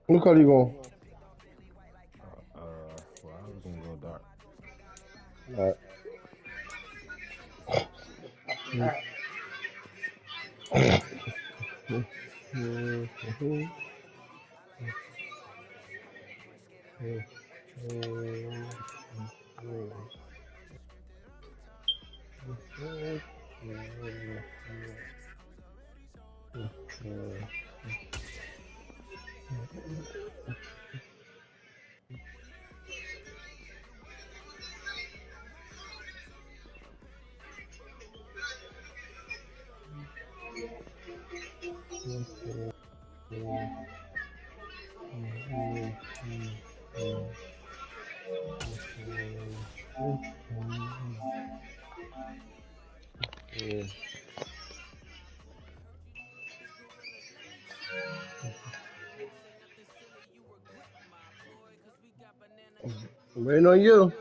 What color you going? Well, I was gonna go dark. All right. I'm waiting on you.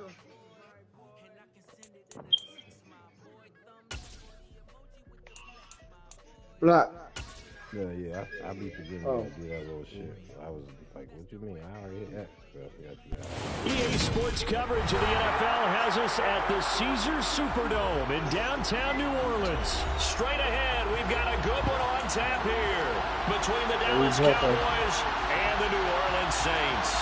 Black. Yeah. I be forgetting you Oh. gotta do that little shit. I was like, what you mean? I already hit X, but I forgot you got EA Sports coverage of the NFL has us at the Caesars Superdome in downtown New Orleans. Straight ahead, we've got a good one on tap here between the Dallas Cowboys and the New Orleans Saints.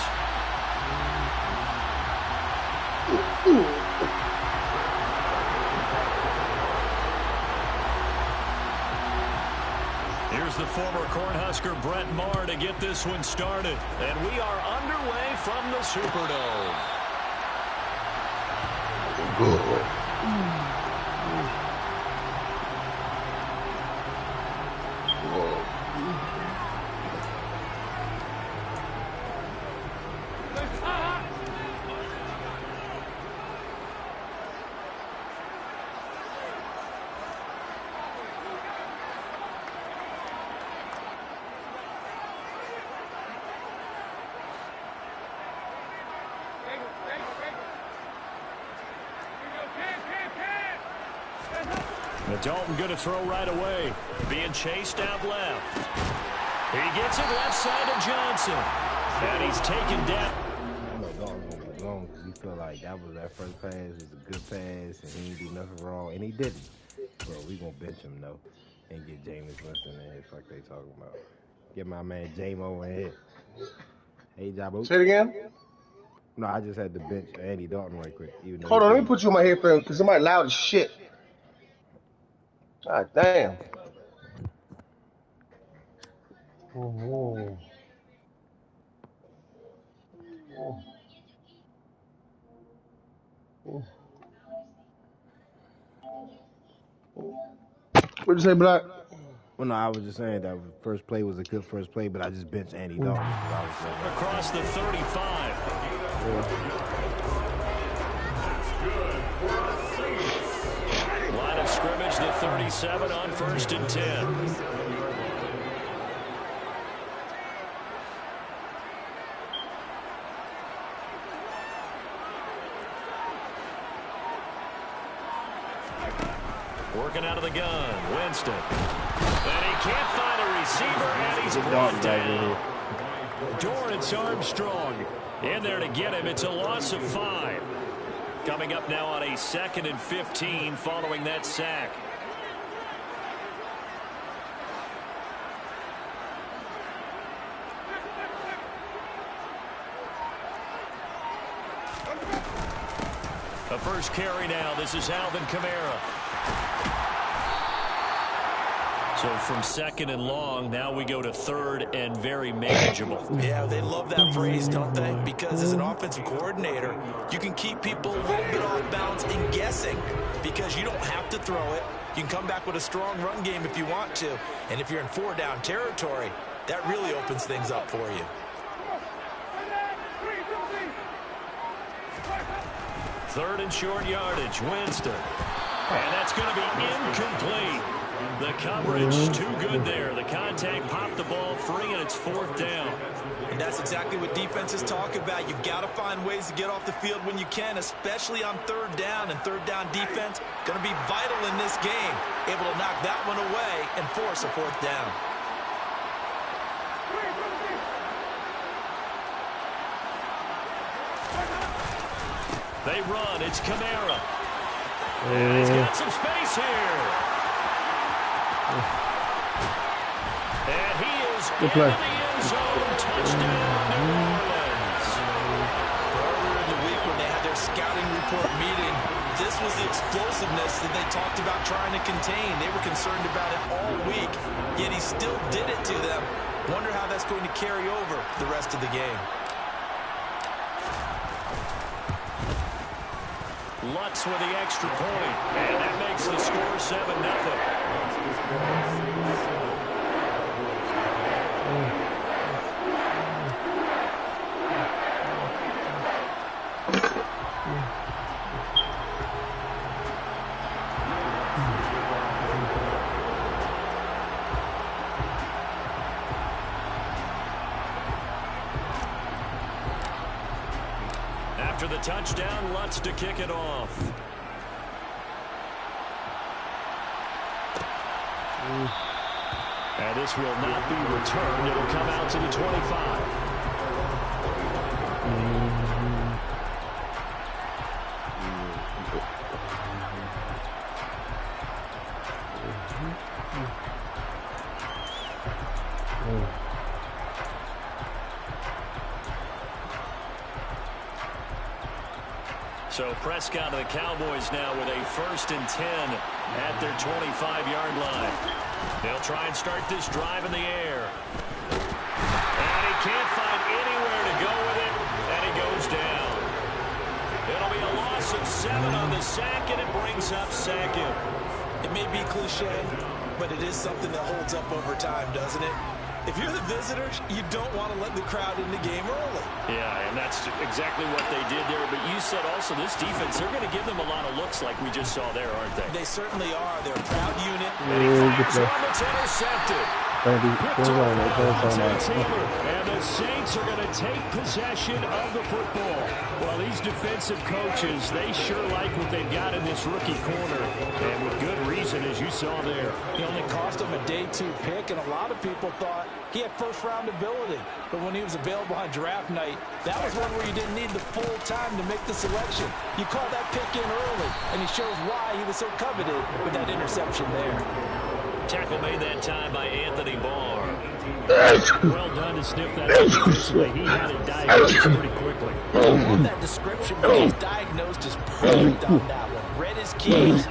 Here's the former Cornhusker Brett Maher to get this one started. And we are underway from the Superdome. Dalton going to throw right away. Being chased out left. He gets it left side to Johnson. And he's taken down. I know Dalton's gonna be gone because he feel like that first pass was a good pass and he didn't do nothing wrong, and he didn't. But we gonna bench him though and get Jameis Winston in here. Fuck they talking about. Get my man J-Mo in here. Hey, Jabo. Say it again. No, I just had to bench Andy Dalton right quick. Even though Hold on, let me put you in my headphones because somebody loud as shit. God damn. What'd you say, Black? Well, no, I was just saying that first play was a good first play, but I just benched Andy Dalton. Across the 35. Line of scrimmage, the 37 on 1st and 10. Working out of the gun, Winston. And he can't find a receiver, and he's brought down. Dorrance Armstrong in there to get him. It's a loss of 5. Coming up now on a 2nd and 15 following that sack. The first carry now. This is Alvin Kamara. So from 2nd and long, now we go to 3rd and very manageable. Yeah, they love that phrase, don't they? Because as an offensive coordinator, you can keep people a little bit off balance and guessing because you don't have to throw it. You can come back with a strong run game if you want to. And if you're in 4-down territory, that really opens things up for you. 3rd and short yardage, Winston. And that's going to be incomplete. The coverage too good there. The contact popped the ball free, and it's 4th down. And that's exactly what defenses talk about. You've got to find ways to get off the field when you can, especially on 3rd down. And 3rd down defense going to be vital in this game. Able to knock that one away and force a 4th down. They run. It's Kamara. And he's got some space here. And he is in the end zone. Touchdown, New Orleans. Earlier in the week when they had their scouting report meeting, this was the explosiveness that they talked about trying to contain. They were concerned about it all week, yet he still did it to them. Wonder how that's going to carry over the rest of the game. Lutz with the extra point, and that makes the score 7-0. After the touchdown, Lutz to kick it off. And this will not be returned. It'll come out to the 25. So Prescott of the Cowboys now with a 1st and 10 at their 25-yard line. They'll try and start this drive in the air. And he can't find anywhere to go with it, and he goes down. It'll be a loss of 7 on the sack, and it brings up 2nd. It may be cliche, but it is something that holds up over time, doesn't it? If you're the visitors, you don't want to let the crowd in the game early. Yeah, and that's exactly what they did there. But you said also this defense, they're going to give them a lot of looks like we just saw there, aren't they? They certainly are. They're a proud unit. And he fires one that's intercepted. And the Saints are going to take possession of the football. Well, these defensive coaches, they sure like what they've got in this rookie corner. And with good reason, as you saw there. He only cost him a day 2 pick, and a lot of people thought he had first-round ability. But when he was available on draft night, that was one where you didn't need the full time to make the selection. You call that pick in early, and he shows why he was so coveted with that interception there. Tackle made that time by Anthony Barr. Well done to sniff that defensively. He had it diagnosed pretty quickly. I love that description, but he's diagnosed as perfect on that one. Read his keys,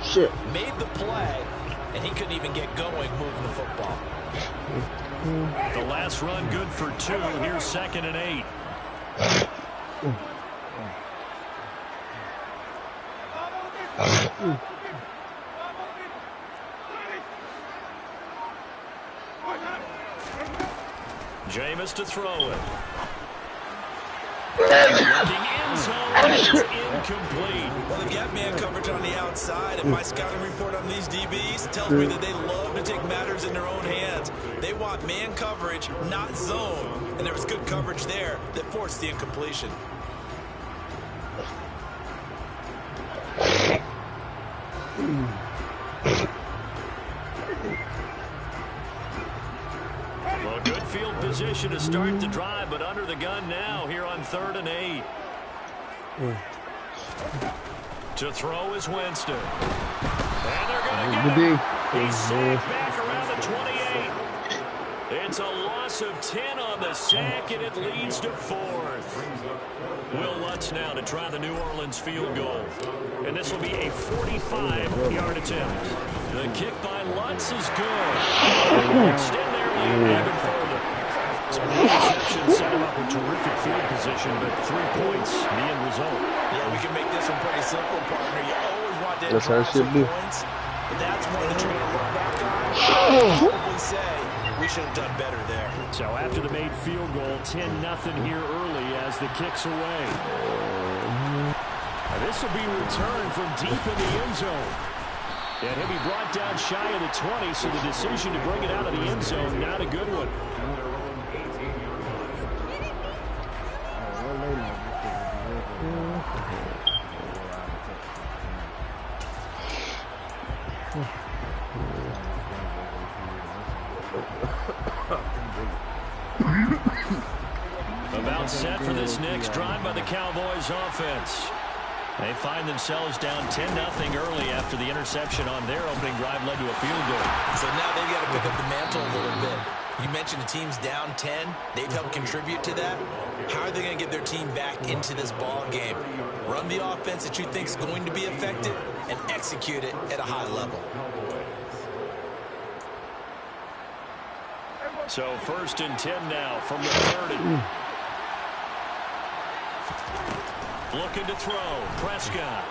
made the play, and he couldn't even get going moving the football. The last run good for 2. Here's 2nd and 8. Jameis to throw it. Looking end zone, it's incomplete. Well, they've got man coverage on the outside, and my scouting report on these DBs tells me that they love to take matters in their own hands. They want man coverage, not zone, and there was good coverage there that forced the incompletion. Well, good field position to start the drive, but under the gun now here on 3rd and 8. To throw is Winston. And they're going to get him. He's sacked back around the 28. It's a loss of 10 on the sack, and it leads to 4th. Will Lutz now to try the New Orleans field goal. And this will be a 45-yard attempt. The kick by Lutz is good. Extend their lead even further. So the interception set him up with terrific field position, but 3 points, the end result. Yeah, we can make this one pretty simple, partner. You always want to drop some points, but that's one that you're going to look back on and probably say, we should have done better there. So after the made field goal, 10-0 here early as the kick's away. This will be returned from deep in the end zone. And he'll be brought down shy of the 20, so the decision to bring it out of the end zone, not a good one. About set for this next drive by the Cowboys offense. They find themselves down 10-0 early after the interception on their opening drive led to a field goal. So now they've got to pick up the mantle a little bit. You mentioned the team's down 10. They've helped contribute to that. How are they going to get their team back into this ball game? Run the offense that you think is going to be effective and execute it at a high level. So 1st and 10 now from the 30. Looking to throw. Prescott.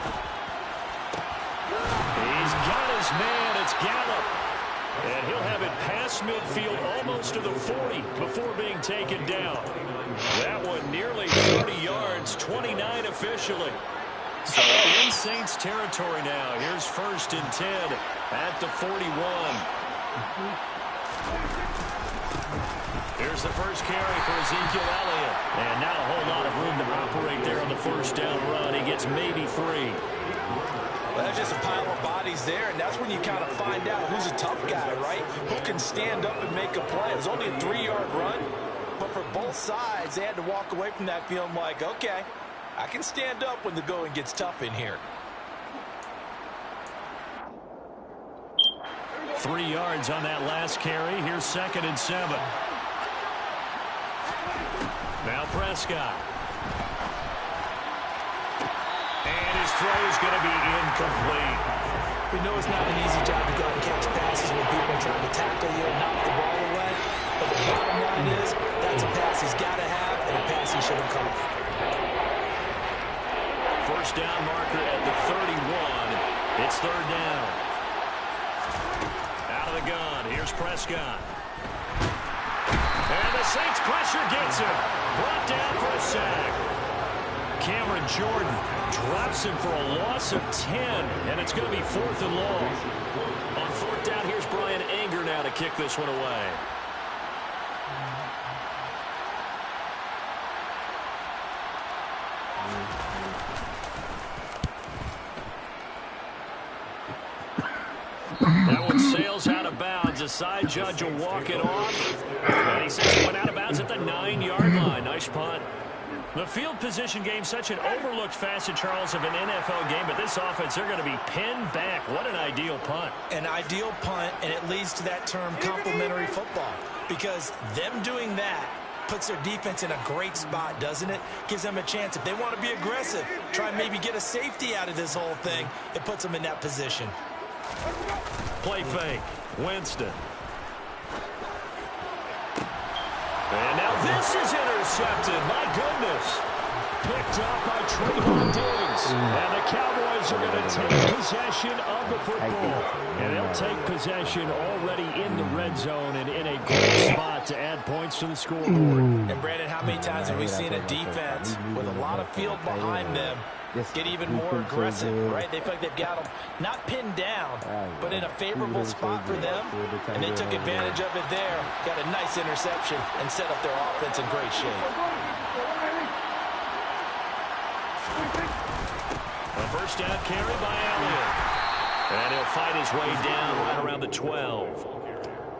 He's got his man. It's Gallup. And he'll have it past midfield almost to the 40 before being taken down. That one nearly 30 yards, 29 officially. So in Saints territory now. Here's 1st and 10 at the 41. Here's the first carry for Ezekiel Elliott. And not a whole lot of room to operate there on the first down run. He gets maybe 3. Well, that's just a pile of bodies there, and that's when you kind of find out who's a tough guy, right? Who can stand up and make a play. It was only a 3-yard run, but for both sides, they had to walk away from that feeling like, okay, I can stand up when the going gets tough in here. 3 yards on that last carry. Here's 2nd and 7. Now Prescott. And his throw is going to be incomplete. We know it's not an easy job to go and catch passes when people are trying to tackle you and knock the ball away. But the bottom line is, that's a pass he's got to have and a pass he should have caught. First down marker at the 31. It's 3rd down. Out of the gun. Here's Prescott. And the Saints pressure gets him. Brought down for a sack. Cameron Jordan drops him for a loss of 10, and it's going to be 4th and long. On 4th down, here's Brian Anger now to kick this one away. That one sails out of bounds. A side judge will walk it off. And he says it went out of bounds at the 9-yard line. Nice punt. The field position game, such an overlooked facet, Charles, of an NFL game. But this offense, they're going to be pinned back. What an ideal punt. An ideal punt, and it leads to that term complementary football. Because them doing that puts their defense in a great spot, doesn't it? Gives them a chance. If they want to be aggressive, try and maybe get a safety out of this whole thing, it puts them in that position. Play fake. Winston. And now this is intercepted. My goodness. Picked up by Trayvon Diggs. And the Cowboys are going to take possession of the football. And they'll take possession already in the red zone and in a great spot to add points to the scoreboard. And Brandon, how many times have we seen a defense with a lot of field behind them get even more aggressive, right? They feel like they've got them not pinned down, but in a favorable spot for them, and they took advantage of it there, got a nice interception, and set up their offense in great shape. A first down carry by Elliott. And he'll fight his way down right around the 12.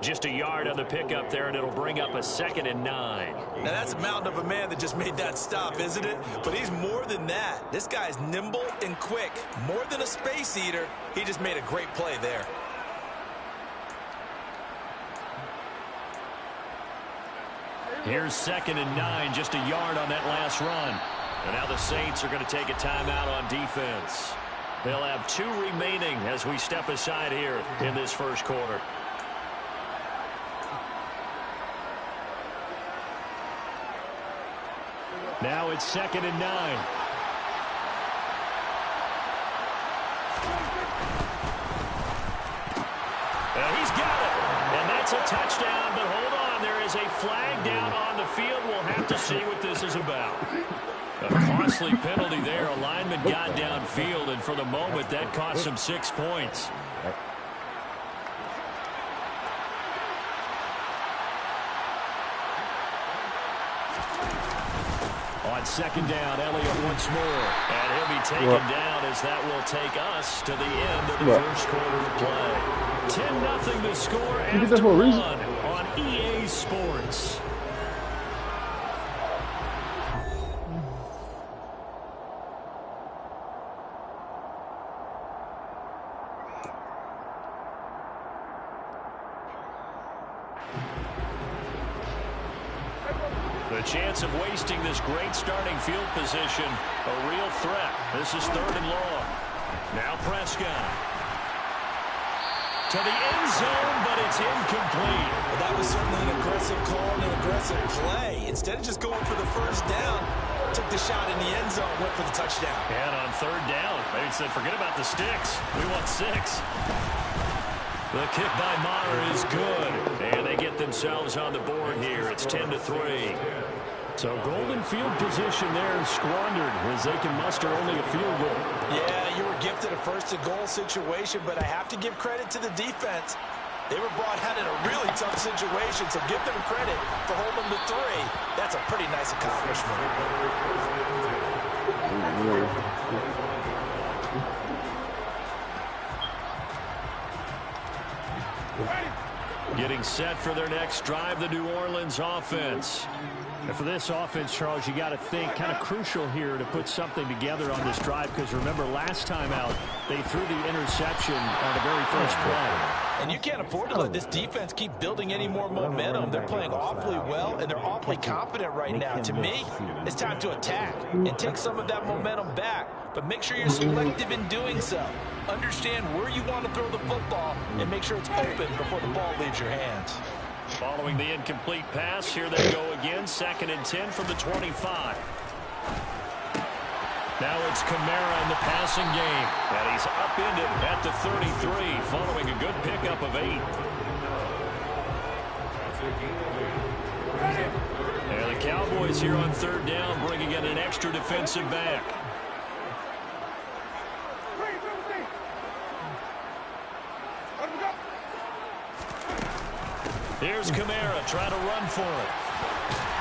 Just a yard on the pickup there, and it'll bring up a 2nd and 9. Now, that's a mountain of a man that just made that stop, isn't it? But he's more than that. This guy's nimble and quick. More than a space eater, he just made a great play there. Here's 2nd and 9, just a yard on that last run. And now the Saints are going to take a timeout on defense. They'll have 2 remaining as we step aside here in this first quarter. Now it's 2nd and 9. And he's got it. And that's a touchdown, but hold on. There is a flag down on the field. We'll have to see what this is about. A costly penalty there. A lineman got downfield, and for the moment, that cost him 6 points. On 2nd down, Elliott once more. And he'll be taken down as that will take us to the end of the first quarter of play. 10-0 the score after 1 on EA Sports. The chance of wasting this great starting field position, a real threat. This is 3rd and long. Now Prescott. To the end zone, but it's incomplete. Well, that was certainly an aggressive call and an aggressive play. Instead of just going for the first down, took the shot in the end zone, went for the touchdown. And on 3rd down, they said, forget about the sticks. We want 6. The kick by Maher is good. And they get themselves on the board here. It's 10-3. So golden field position there squandered as they can muster only a field goal. Yeah, you were gifted a first-and-goal situation, but I have to give credit to the defense. They were brought out in a really tough situation, so give them credit for holding them to 3. That's a pretty nice accomplishment. Getting set for their next drive, the New Orleans offense. And for this offense, Charles, you got to think kind of crucial here to put something together on this drive, because remember last time out they threw the interception on the very first play. And you can't afford to let this defense keep building any more momentum. They're playing awfully well, and they're awfully confident right now. To me, it's time to attack and take some of that momentum back, but make sure you're selective in doing so. Understand where you want to throw the football and make sure it's open before the ball leaves your hands. Following the incomplete pass, here they go again, 2nd and 10 from the 25. Now it's Kamara in the passing game, and he's upended at the 33, following a good pickup of 8. And the Cowboys here on 3rd down, bringing in an extra defensive back. Here's Kamara trying to run for it.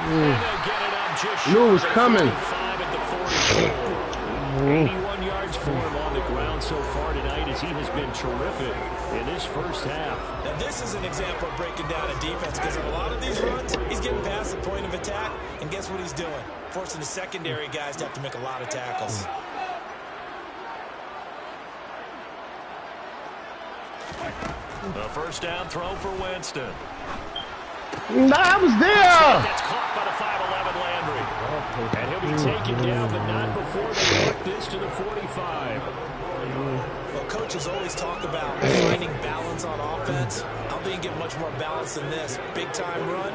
And they'll get it up just short. Knew it was coming. 5 at the 44. 81 yards for him on the ground so far tonight, as he has been terrific in this first half. Now this is an example of breaking down a defense, because in a lot of these runs, he's getting past the point of attack, and guess what he's doing? Forcing the secondary guys to have to make a lot of tackles. The first down throw for Winston. I was there. Gets caught by the 5'11" Landry. And he'll be taken down, but not before they work this to the 45. Well, coaches always talk about finding balance on offense. I don't think you get much more balance than this. Big-time run,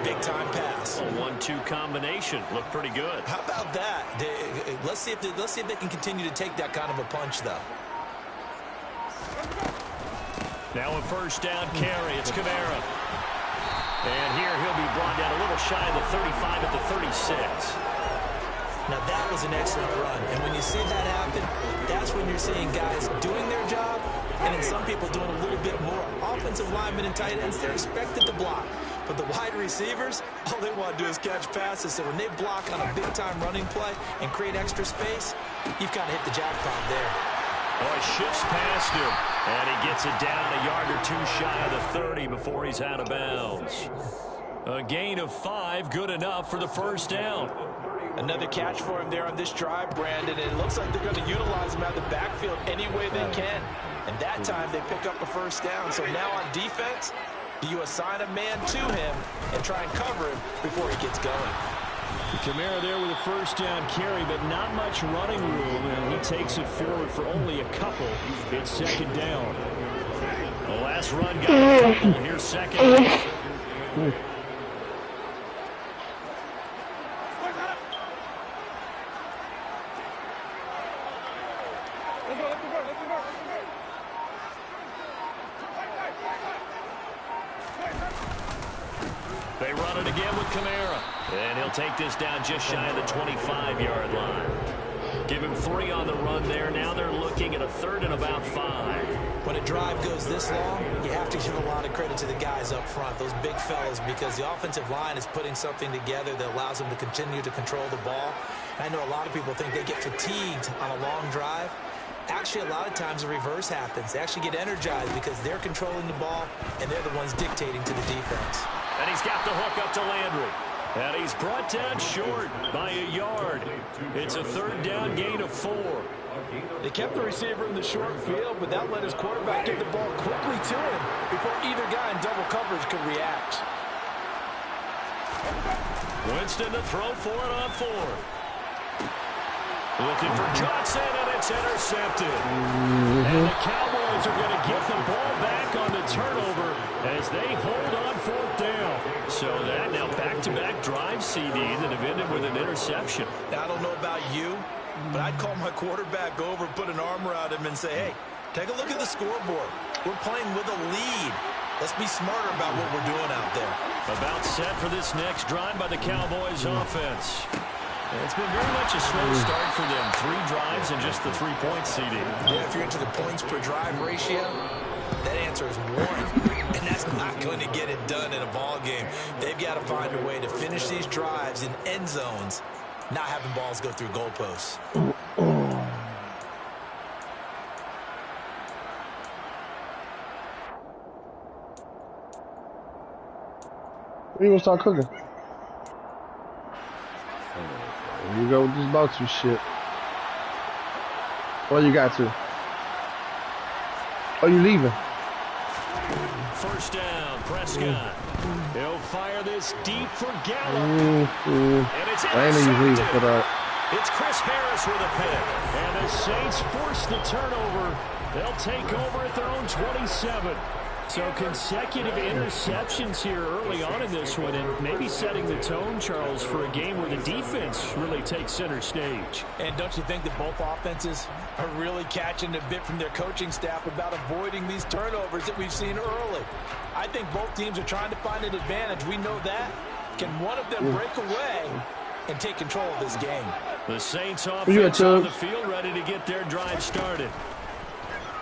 big-time pass. A 1-2 combination. Looked pretty good. How about that? Let's see if they can continue to take that kind of a punch, though. Now a first down carry. It's Kamara. And here he'll be brought down a little shy of the 35 at the 36. Now that was an excellent run. And when you see that happen, that's when you're seeing guys doing their job, and then some people doing a little bit more. Offensive linemen and tight ends, they're expected to block. But the wide receivers, all they want to do is catch passes. So when they block on a big-time running play and create extra space, you've kind of hit the jackpot there. Oh, he shifts past him, and he gets it down a yard or 2 shy of the 30 before he's out of bounds. A gain of 5, good enough for the first down. Another catch for him there on this drive, Brandon, and it looks like they're going to utilize him out of the backfield any way they can. And that time they pick up a first down. So now on defense, do you assign a man to him and try and cover him before he gets going? Kamara there with a first down carry, but not much running room, and he takes it forward for only a couple. It's second down. The last run got a couple. Here's second. They run it again with Kamara. And he'll take this down just shy of the 25-yard line. Give him 3 on the run there. Now they're looking at a 3rd and about 5. When a drive goes this long, you have to give a lot of credit to the guys up front, those big fellas, because the offensive line is putting something together that allows them to continue to control the ball. I know a lot of people think they get fatigued on a long drive. Actually, a lot of times the reverse happens. They actually get energized because they're controlling the ball, and they're the ones dictating to the defense. And he's got the hook up to Landry. And he's brought down short by a yard. It's a 3rd down gain of 4. They kept the receiver in the short field, but that let his quarterback get the ball quickly to him before either guy in double coverage could react. Winston to throw for it on 4th. Looking for Johnson, and it's intercepted. And the Cowboys are going to get the ball back on the turnover as they hold on 4th down. So that now back-to-back drive CD that have ended with an interception. Now, I don't know about you, but I'd call my quarterback over, put an arm around him, and say, hey, take a look at the scoreboard. We're playing with a lead. Let's be smarter about what we're doing out there. About set for this next drive by the Cowboys offense. It's been very much a slow start for them. 3 drives and just the 3-point CD. Yeah, if you're into the points per drive ratio, that answer is 1. And that's not going to get it done in a ball game. They've got to find a way to finish these drives in end zones, not having balls go through goalposts. When you gonna start cooking? Here you go with this about you shit. What you got to? Oh, you leaving? First down, Prescott. He'll fire this deep for Gallup. And it's I ain't know you leaving for that. It's Chris Harris with a pick. And the Saints force the turnover. They'll take over at their own 27. So consecutive interceptions here early on in this one, and maybe setting the tone, Charles, for a game where the defense really takes center stage. And don't you think that both offenses are really catching a bit from their coaching staff about avoiding these turnovers that we've seen early? I think both teams are trying to find an advantage. We know that. Can one of them break away and take control of this game? The Saints offense on the field ready to get their drive started.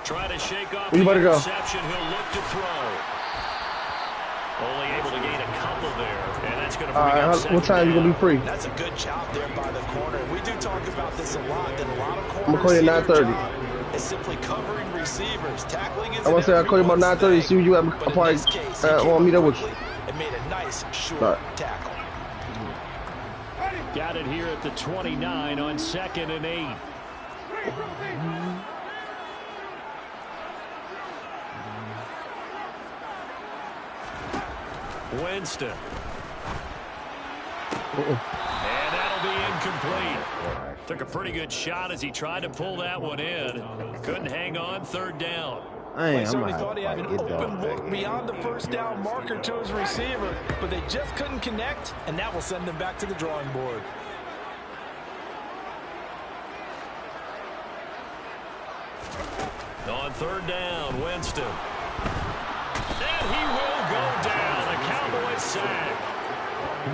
Try to shake off the interception. He'll look to throw. Only able to gain a couple there, and that's going to bring up second what time down. you going to be free? That's a good job there by the corner. We do talk about this a lot, that a lot of corners I'm going to call you at 9:30. is simply covering receivers. Tackling is I'm going to say I'll call you about 9:30 see you at my party. I'll meet up with you. It made a nice short tackle. Got it here at the 29 on 2nd and 8. Winston. And that'll be incomplete. Took a pretty good shot as he tried to pull that one in. Couldn't hang on, 3rd down. He certainly thought he had an open look beyond the first down marker to his receiver, but they just couldn't connect, and that will send them back to the drawing board. On 3rd down, Winston. And he will go down. A Cowboys sack.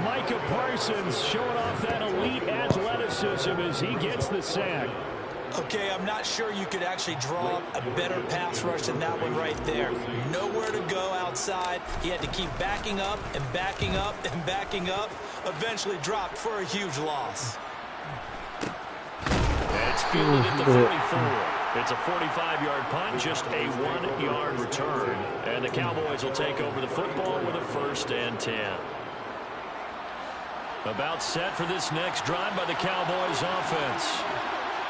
Micah Parsons showing off that elite athleticism as he gets the sack. Okay, I'm not sure you could actually draw a better pass rush than that one right there. Nowhere to go outside. He had to keep backing up and backing up and backing up. Eventually dropped for a huge loss. It's fielded at the 44. It's a 45-yard punt, just a 1-yard return. And the Cowboys will take over the football with a 1st and 10. About set for this next drive by the Cowboys offense.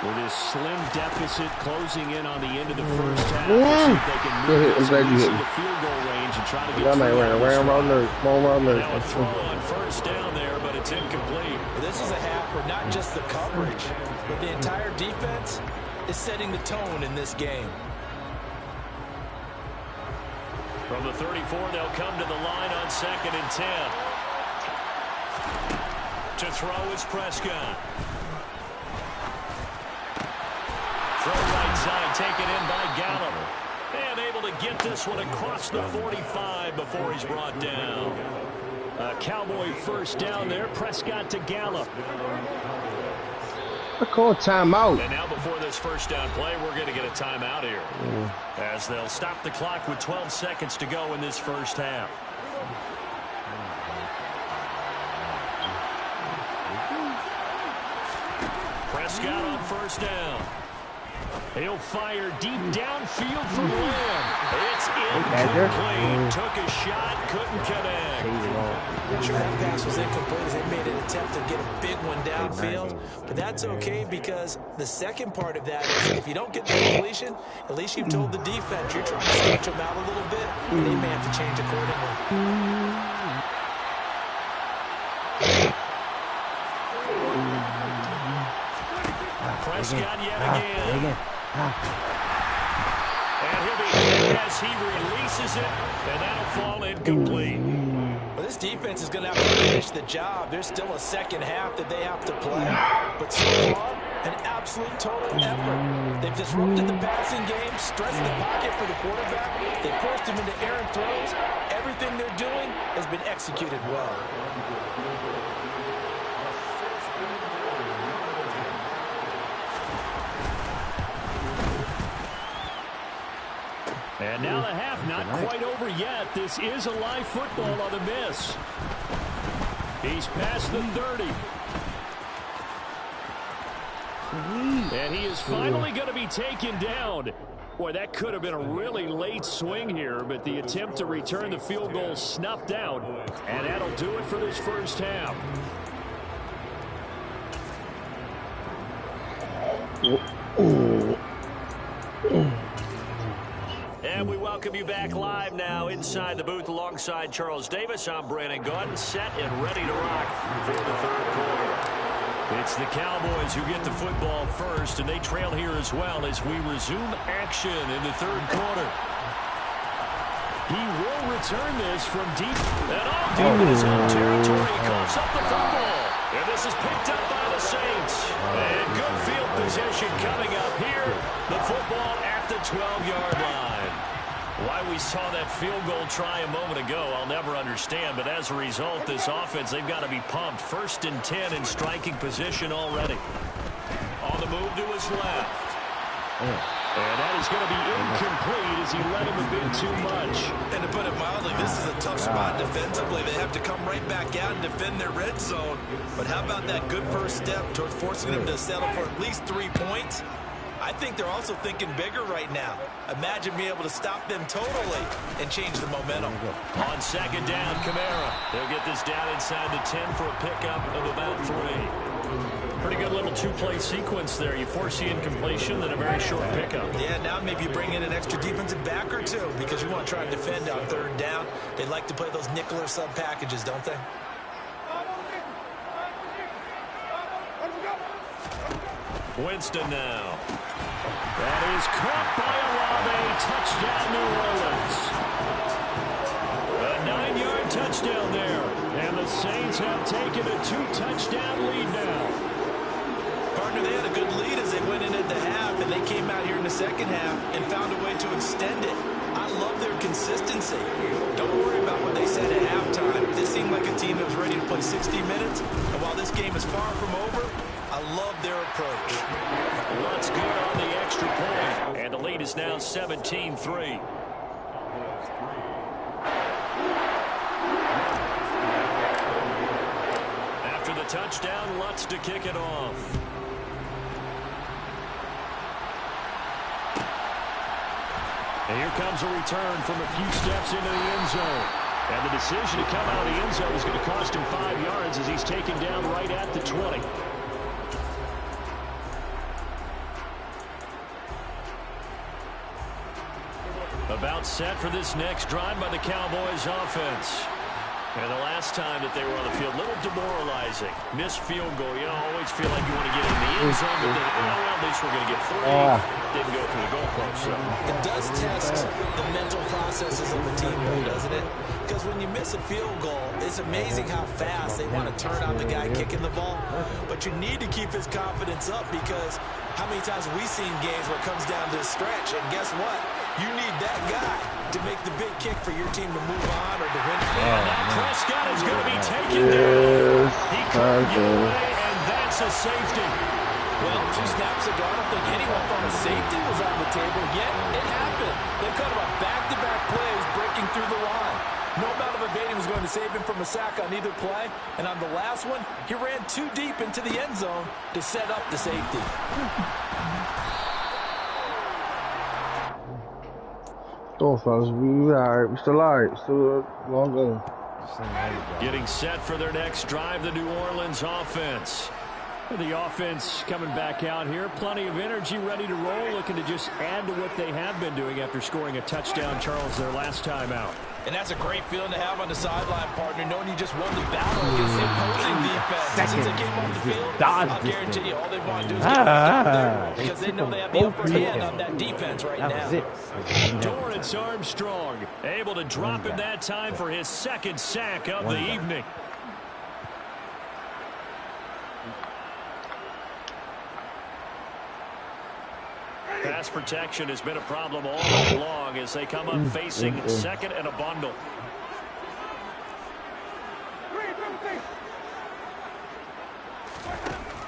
With his slim deficit closing in on the end of the first half, we'll see if they can move this into the field goal range and try to get now a throw on 1st down there, but it's incomplete. This is a half where not just the coverage, but the entire defense is setting the tone in this game. From the 34, they'll come to the line on 2nd and 10. To throw is Prescott. Throw right side, taken in by Gallup. And able to get this one across the 45 before he's brought down. A Cowboy 1st down there. Prescott to Gallup. I call a timeout. And now before this 1st down play, we're going to get a timeout here. As they'll stop the clock with 12 seconds to go in this 1st half. Prescott on 1st down. He'll fire deep downfield from Lamb. It's incomplete. Took a shot, couldn't connect. Sure, that pass was incomplete as they made an attempt to get a big one downfield. But that's okay because the second part of that is if you don't get the completion, at least you've told the defense you're trying to stretch them out a little bit, and they may have to change accordingly. Prescott yet again. And he'll be hit as he releases it, and that'll fall incomplete. Well, this defense is going to have to finish the job. There's still a second half that they have to play. But so far, an absolute total effort. They've disrupted the passing game, stressed the pocket for the quarterback. They forced him into errant throws. Everything they're doing has been executed well. And now the half not quite over yet. This is a live football on the miss. He's past the 30. And he is finally going to be taken down. Boy, that could have been a really late swing here, but the attempt to return the field goal snuffed out. And that'll do it for this first half. And we welcome you back live now inside the booth alongside Charles Davis. I'm Brandon Gaudin, set and ready to rock for the third quarter. It's the Cowboys who get the football first, and they trail here as well as we resume action in the third quarter. He will return this from deep and all deep in his own territory. He coughs up the football, and this is picked up by the Saints. And good field position coming up here. The football at the 12-yard line. Why we saw that field goal try a moment ago, I'll never understand. But as a result, this offense, they've got to be pumped. 1st and 10 in striking position already. On the move to his left. And that is going to be incomplete as he let him a bit too much. And to put it mildly, this is a tough spot defensively. They have to come right back out and defend their red zone. But how about that good first step towards forcing them to settle for at least 3 points? I think they're also thinking bigger right now. Imagine being able to stop them totally and change the momentum. On second down, Kamara. They'll get this down inside the 10 for a pickup of about 3. Pretty good little two-play sequence there. You force the incompletion, then a very short pickup. Yeah, now maybe you bring in an extra defensive back or two because you want to try and defend on third down. They like to play those nickel or sub packages, don't they? Winston now. That is caught by Olave. Touchdown, New Orleans. A 9-yard touchdown there. And the Saints have taken a 2-touchdown lead now. Partner, they had a good lead as they went in at the half, and they came out here in the second half and found a way to extend it. I love their consistency. Don't worry about what they said at halftime. This seemed like a team that was ready to play 60 minutes. And while this game is far from over, I love their approach. Lutz good on the extra point. And the lead is now 17-3. After the touchdown, Lutz to kick it off. And here comes a return from a few steps into the end zone. And the decision to come out of the end zone is going to cost him 5 yards as he's taken down right at the 20. About set for this next drive by the Cowboys offense. And the last time that they were on the field, a little demoralizing. Missed field goal. You know, always feel like you want to get in the end zone, but then, well, at least we're going to get 3. Didn't go through the goalpost. So. It does test the mental processes of the team, though, doesn't it? Because when you miss a field goal, it's amazing how fast they want to turn on the guy kicking the ball. But you need to keep his confidence up because how many times have we seen games where it comes down to a stretch? And guess what? You need that guy to make the big kick for your team to move on or to win. And now Prescott is going to be taken down. He couldn't get away, and that's a safety. Well, 2 snaps ago, I don't think anyone from a safety was on the table, yet it happened. They cut him up back-to-back plays, breaking through the line. No amount of evading was going to save him from a sack on either play. And on the last one, he ran too deep into the end zone to set up the safety. Oh, fellas, we alright. We still alright. Still a long game. Getting set for their next drive, the New Orleans offense. The offense coming back out here. Plenty of energy, ready to roll, looking to just add to what they have been doing after scoring a touchdown, Charles, their last time out. And that's a great feeling to have on the sideline, partner, knowing you just won the battle against the opposing defense. since they came off the field, I'll guarantee you all they want to do is get there because they know they have the upper hand on that defense right now. Dorrance Armstrong able to drop him that time for his second sack of the evening. Pass protection has been a problem all night long as they come up facing second and a bundle.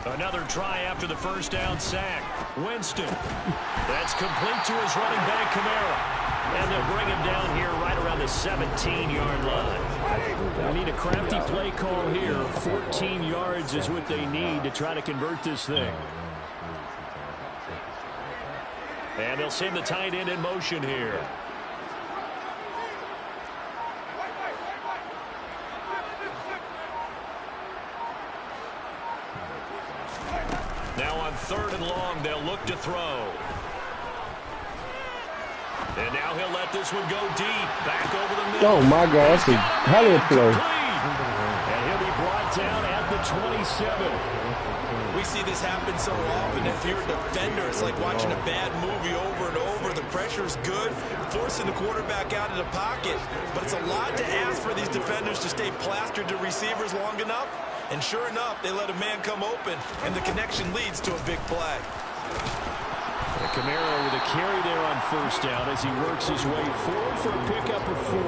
Another try after the first down sack. Winston. That's complete to his running back, Kamara. And they'll bring him down here right around the 17-yard line. They need a crafty play call here. 14 yards is what they need to try to convert this thing. And they'll send the tight end in motion here. Now on 3rd and long, they'll look to throw. And now he'll let this one go deep. Back over the middle. Oh, my God. That's a hell of a play. And he'll be brought down at the 27. We see this happen so often. If you're a defender, it's like watching a bad movie over and over. The pressure's good, forcing the quarterback out of the pocket. But it's a lot to ask for these defenders to stay plastered to receivers long enough. And sure enough, they let a man come open, and the connection leads to a big play. And Kamara with a carry there on first down as he works his way forward for a pickup of 4.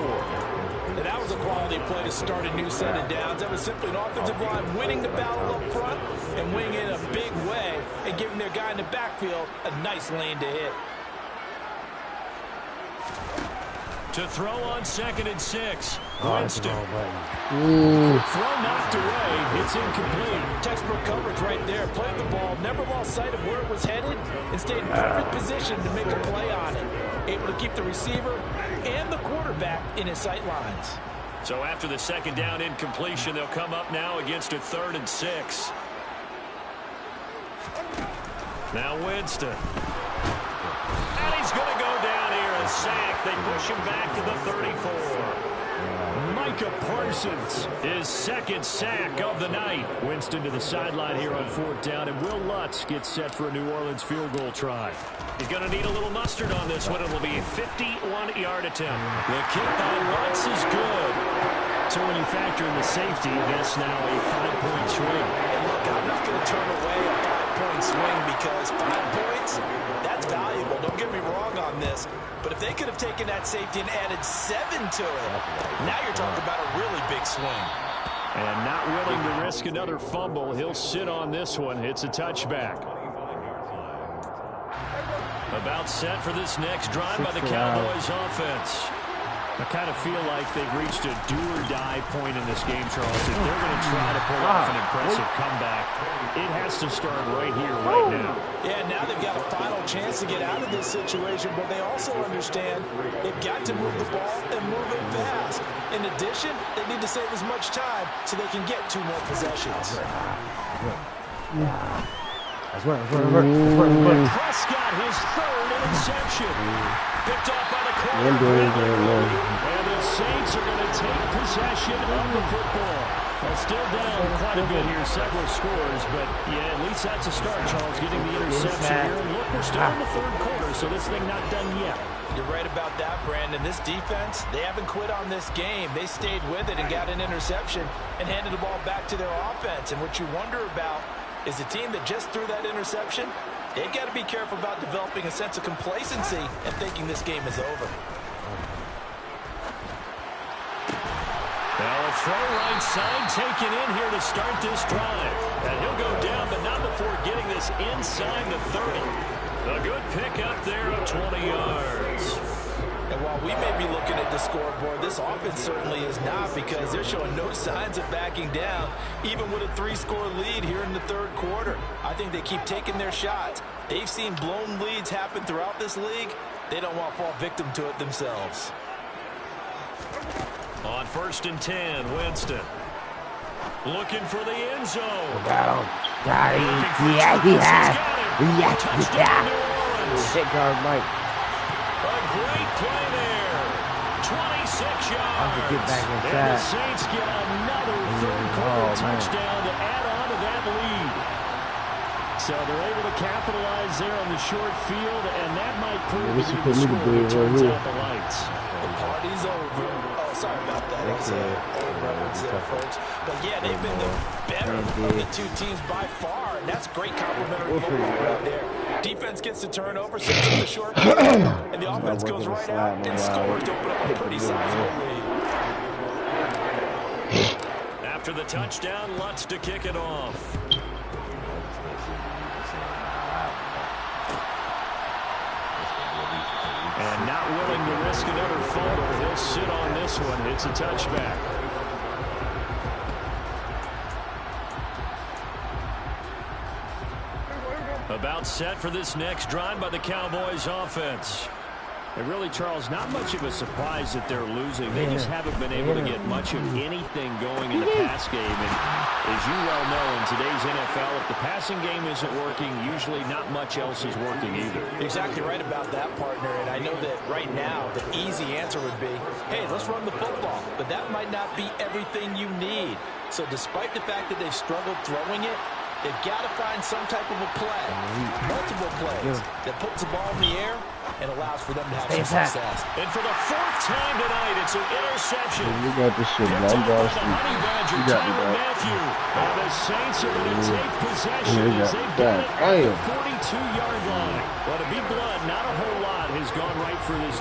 And that was a quality play to start a new set of downs. That was simply an offensive line winning the battle up front and winning it in a big way and giving their guy in the backfield a nice lane to hit. To throw on 2nd and 6. Winston. Throw knocked away. It's incomplete. Textbook coverage right there. Played the ball, never lost sight of where it was headed, and stayed in perfect position to make a play on it. Able to keep the receiver and the quarterback in his sight lines. So after the 2nd down incompletion, they'll come up now against a 3rd and 6. Now Winston. And he's going to go down here and sack. They push him back to the 34. Micah Parsons, his 2nd sack of the night. Winston to the sideline here on 4th down, and Will Lutz gets set for a New Orleans field goal try. He's going to need a little mustard on this one. It'll be a 51-yard attempt. The kick by Lutz is good. So when you factor in the safety, that's now a 5-point swing. And look, I'm not going to turn away a 5-point swing because 5 points, that's valuable. Don't get me wrong on this. But if they could have taken that safety and added 7 to it, now you're talking about a really big swing. And not willing to risk another fumble, he'll sit on this one. It's a touchback. About set for this next drive by the Cowboys offense. I kind of feel like they've reached a do-or-die point in this game, Charles. If they're going to try to pull off an impressive comeback, it has to start right here, right now. Yeah, now they've got a final chance to get out of this situation, but they also understand they've got to move the ball and move it fast. In addition, they need to save as much time so they can get 2 more possessions. Prescott, his 3rd interception. Picked off by the corner. And the Saints are going to take possession of the football. Well, still down quite a bit here, several scores, but yeah, at least that's a start, Charles, getting the interception here. And look, we're still in the 3rd quarter, so this thing not done yet. You're right about that, Brandon. This defense, they haven't quit on this game. They stayed with it and got an interception and handed the ball back to their offense. And what you wonder about is the team that just threw that interception, they've got to be careful about developing a sense of complacency and thinking this game is over. Now a throw right side taken in here to start this drive. And he'll go down, but not before getting this inside the 30. A good pick up there of 20 yards. And while we may be looking at the scoreboard, this offense certainly is not, because they're showing no signs of backing down, even with a 3-score lead here in the 3rd quarter. I think they keep taking their shots. They've seen blown leads happen throughout this league. They don't want to fall victim to it themselves. On 1st and 10, Winston. Looking for the end zone. Hit guard Mike. A great play there. 26 yards. Get back and the Saints get another 3rd quarter touchdown to add on So they're able to capitalize there on the short field, and that might prove This to is be the for me to score do that right turns here. out the lights. The party's over. Oh, sorry about that. That's old records there, folks. But yeah, they've been the better of the two teams by far, and that's great complimentary football right there. Defense gets the turnover, sets up the short field, and the offense goes right out and scores to open up a pretty sizable lead. After the touchdown, Lutz to kick it off. And not willing to risk another fumble, he'll sit on this one. It's a touchback. About set for this next drive by the Cowboys offense. And really, Charles, not much of a surprise that they're losing. They just haven't been able to get much of anything going in the pass game. And as you well know, in today's NFL, if the passing game isn't working, usually not much else is working either. Exactly right about that, partner. And I know that right now, the easy answer would be, hey, let's run the football. But that might not be everything you need. So despite the fact that they've struggled throwing it, they've got to find some type of a play, multiple plays, that puts the ball in the air and allows for them to have some success. And for the fourth time tonight, it's an interception. We got this shit, bro. I'm going to sleep. You got me, bro. And the Saints are going to take possession as they've got it at the 42-yard line. Well, to be blunt, not a whole lot has gone right for this